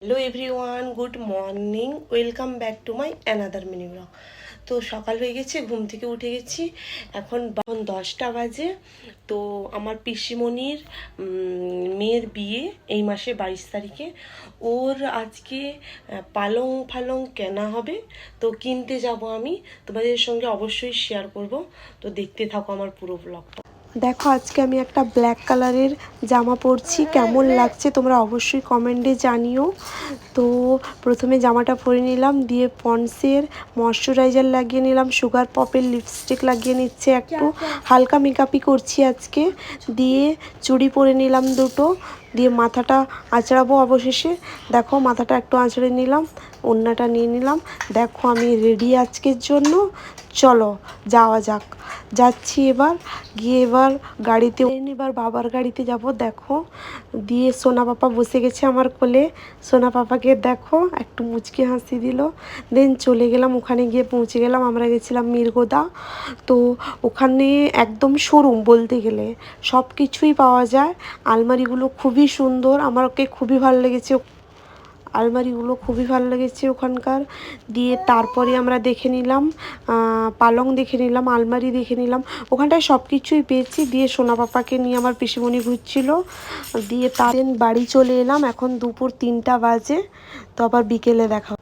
Hello everyone, good morning, welcome back to my another mini blog. তো সকাল হয়ে গেছে, ঘুম থেকে উঠে গেছি, এখন 10টা বাজে। তো আমার পিসিমণির মেয়ের বিয়ে এই মাসে 22 তারিখে। ওর আজকে পালং ফালং কেনা হবে, তো কিনতে যাব আমি, তোমাদের সঙ্গে অবশ্যই শেয়ার করব। তো দেখতে থাকো আমার পুরো ব্লগটা। দেখো, আজকে আমি একটা ব্ল্যাক কালারের জামা পরছি, কেমন লাগছে তোমরা অবশ্যই কমেন্টে জানিও। তো প্রথমে জামাটা পরে নিলাম, দিয়ে পন্ডসের ময়শ্চারাইজার লাগিয়ে নিলাম, সুগার পপের লিপস্টিক লাগিয়ে নিচ্ছে, একটু হালকা মেকআপই করছি আজকে। দিয়ে চুড়ি পরে নিলাম দুটো, দিয়ে মাথাটা আঁচড়াবো অবশেষে। দেখো, মাথাটা একটু আঁচড়ে নিলাম, ওড়নাটা নিয়ে নিলাম। দেখো আমি রেডি আজকের জন্য, চলো যাওয়া যাক। যাচ্ছি এবার, গিয়ে এবার গাড়িতে, এবার বাবার গাড়িতে যাব। দেখো, দিয়ে সোনা পাপা বসে গেছে আমার কোলে। সোনা পাপাকে দেখো একটু মুচকি হাসি দিল। দেন চলে গেলাম, ওখানে গিয়ে পৌঁছে গেলাম। আমরা গেছিলাম মিরগোদা। তো ওখানে একদম শোরুম বলতে গেলে সব কিছুই পাওয়া যায়। আলমারিগুলো খুবই সুন্দর, আমাকে খুবই ভালো লেগেছে, আলমারিগুলো খুবই ভালো লেগেছে ওখানকার। দিয়ে তারপরে আমরা দেখে নিলাম পালং, দেখে নিলাম আলমারি, দেখে নিলাম। ওখানটায় সব কিছুই পেয়েছি। দিয়ে সোনা পাপাকে নিয়ে আমার পিসিমণি ঘুরছিল। দিয়ে তার বাড়ি চলে এলাম, এখন দুপুর 3টা বাজে। তো আবার বিকেলে দেখা।